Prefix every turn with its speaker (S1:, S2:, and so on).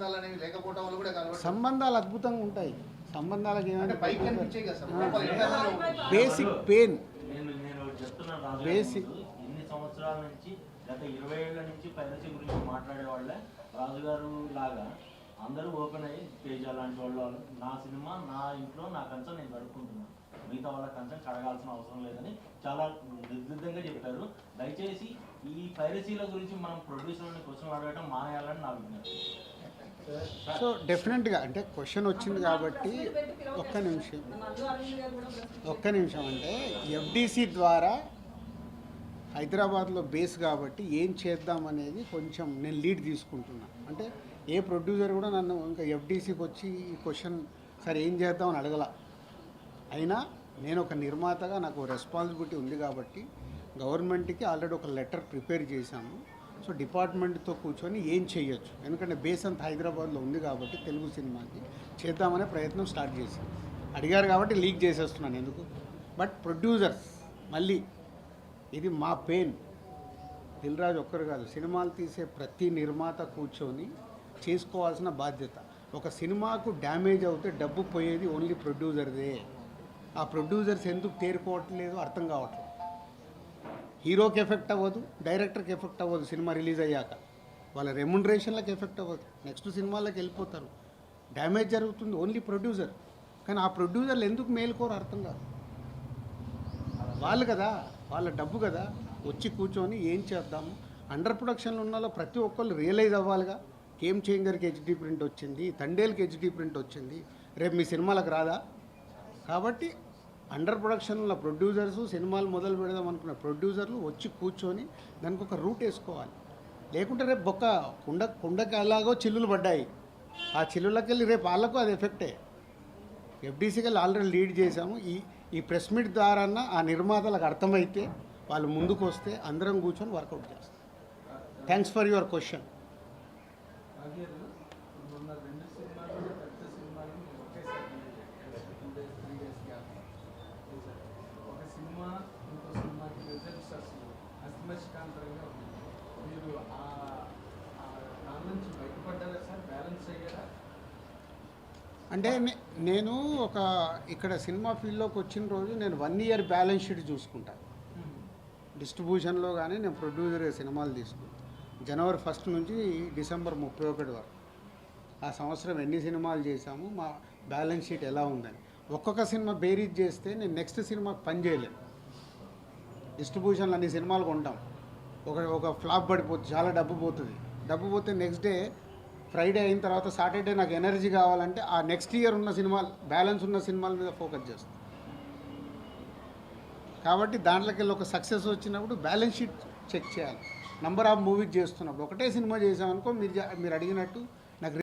S1: సంబంధాలు అనేవి లేకపోవడం వల్ల కూడా
S2: సంబంధాలు అద్భుతంగా ఉంటాయి. సంబంధాలకి
S1: ఏమంటే పైకి కనిపించే కదా సార్
S2: బేసిక్ పెయిన్
S3: నేను చెప్తున్నాను
S2: బేసిక్
S3: ఇన్ని సంవత్సరాల నుంచి గత 20 ఏళ్ల నుంచి పైరసీ గురించి మాట్లాడే వాళ్ళే రాజుగారు లాగా అందరూ ఓపెన్ అయ్యి తేజ లాంటి వాళ్ళు నా సినిమా నా ఇంట్లో నా కన్సర్న్ నేను గడుపుకుంటున్నాను, మిగతా వాళ్ళ కన్సర్న్ కడగాల్సిన అవసరం లేదని చాలా నిర్దిష్టంగా చెప్పారు. దయచేసి ఈ పైరసీల గురించి మనం ప్రొడ్యూసర్ని క్వశ్చన్ అడగడం మానేయాలని నా విజ్ఞప్తి.
S2: సో డెఫినెట్గా అంటే క్వశ్చన్ వచ్చింది కాబట్టి ఒక్క నిమిషం అంటే ఎఫ్డిసి ద్వారా హైదరాబాద్లో బేస్ కాబట్టి ఏం చేద్దాం అనేది కొంచెం నేను లీడ్ తీసుకుంటున్నా. అంటే ఏ ప్రొడ్యూసర్ కూడా నన్ను ఇంకా ఎఫ్డిసికి వచ్చి ఈ క్వశ్చన్ సరే ఏం చేద్దామని అడగల. అయినా నేను ఒక నిర్మాతగా నాకు రెస్పాన్సిబిలిటీ ఉంది కాబట్టి గవర్నమెంట్కి ఆల్రెడీ ఒక లెటర్ ప్రిపేర్ చేశాము. సో డిపార్ట్మెంట్తో కూర్చొని ఏం చేయొచ్చు, ఎందుకంటే బేస్ అంతా హైదరాబాద్లో ఉంది కాబట్టి తెలుగు సినిమాకి చేద్దామనే ప్రయత్నం స్టార్ట్ చేశాను. అడిగారు కాబట్టి లీక్ చేసేస్తున్నాను ఎందుకు. బట్ ప్రొడ్యూసర్స్ మళ్ళీ ఇది మా పెయిన్, దిల్ రాజు ఒక్కరు కాదు, సినిమాలు తీసే ప్రతి నిర్మాత కూర్చొని చేసుకోవాల్సిన బాధ్యత. ఒక సినిమాకు డ్యామేజ్ అవుతే డబ్బు పోయేది ఓన్లీ ప్రొడ్యూసర్దే. ఆ ప్రొడ్యూసర్స్ ఎందుకు తేరుకోవట్లేదు అర్థం కావట్లేదు. హీరోకి ఎఫెక్ట్ అవ్వదు, డైరెక్టర్కి ఎఫెక్ట్ అవ్వదు, సినిమా రిలీజ్ అయ్యాక వాళ్ళ రెమ్యునరేషన్లకు ఎఫెక్ట్ అవ్వదు, నెక్స్ట్ సినిమాలకు వెళ్ళిపోతారు. డ్యామేజ్ జరుగుతుంది ఓన్లీ ప్రొడ్యూసర్. కానీ ఆ ప్రొడ్యూసర్లు ఎందుకు మేలుకోరు అర్థం కాదు. వాళ్ళు కదా, వాళ్ళ డబ్బు కదా, వచ్చి కూర్చొని ఏం చేద్దాము. అండర్ ప్రొడక్షన్లో ఉన్న ప్రతి ఒక్కళ్ళు రియలైజ్ అవ్వాలిగా. గేమ్ చేంజర్కి హెచ్డీ ప్రింట్ వచ్చింది, తండేల్కి హెచ్డీ ప్రింట్ వచ్చింది, రేపు మీ సినిమాలకు రాదా? కాబట్టి అండర్ ప్రొడక్షన్లో ప్రొడ్యూసర్స్ సినిమాలు మొదలు పెడదాం అనుకున్న ప్రొడ్యూసర్లు వచ్చి కూర్చొని దానికి ఒక రూట్ వేసుకోవాలి. లేకుంటే రేపు కుండకి అలాగో చిల్లులు పడ్డాయి, ఆ చిల్లులకి వెళ్ళి రేపు వాళ్ళకు అది ఎఫెక్టే. ఎఫ్డీసీకి వెళ్ళి ఆల్రెడీ లీడ్ చేశాము. ఈ ప్రెస్ మీట్ ద్వారా ఆ నిర్మాతలకు అర్థమైతే వాళ్ళు ముందుకు వస్తే అందరం కూర్చొని వర్కౌట్ చేస్తాం. Thanks for your question. అంటే నేను ఇక్కడ సినిమా ఫీల్డ్లోకి వచ్చిన రోజు నేను 1 ఇయర్ బ్యాలెన్స్ షీట్ చూసుకుంటాను. డిస్ట్రిబ్యూషన్లో కానీ నేను ప్రొడ్యూసర్ సినిమాలు తీసుకుంటాను. జనవరి 1 నుంచి డిసెంబర్ 31 వరకు ఆ సంవత్సరం ఎన్ని సినిమాలు చేశాము, మా బ్యాలెన్స్ షీట్ ఎలా ఉందని ఒక్కొక్క సినిమా బేరీజ్ చేస్తే నేను నెక్స్ట్ సినిమాకి పని చేయలేను. డిస్ట్రిబ్యూషన్లో అన్ని సినిమాలు కొంటాం, ఒక ఫ్లాప్ పడిపోతుంది, చాలా డబ్బు పోతే నెక్స్ట్ డే ఫ్రైడే అయిన తర్వాత సాటర్డే నాకు ఎనర్జీ కావాలంటే ఆ నెక్స్ట్ ఇయర్ ఉన్న సినిమాలు బ్యాలెన్స్ ఉన్న సినిమాల మీద ఫోకస్ చేస్తాం. కాబట్టి దాంట్లోకి వెళ్ళి ఒక సక్సెస్ వచ్చినప్పుడు బ్యాలెన్స్ షీట్ చెక్ చేయాలి. నంబర్ ఆఫ్ మూవీస్ చేస్తున్నప్పుడు ఒకటే సినిమా చేసామనుకో మీరు అడిగినట్టు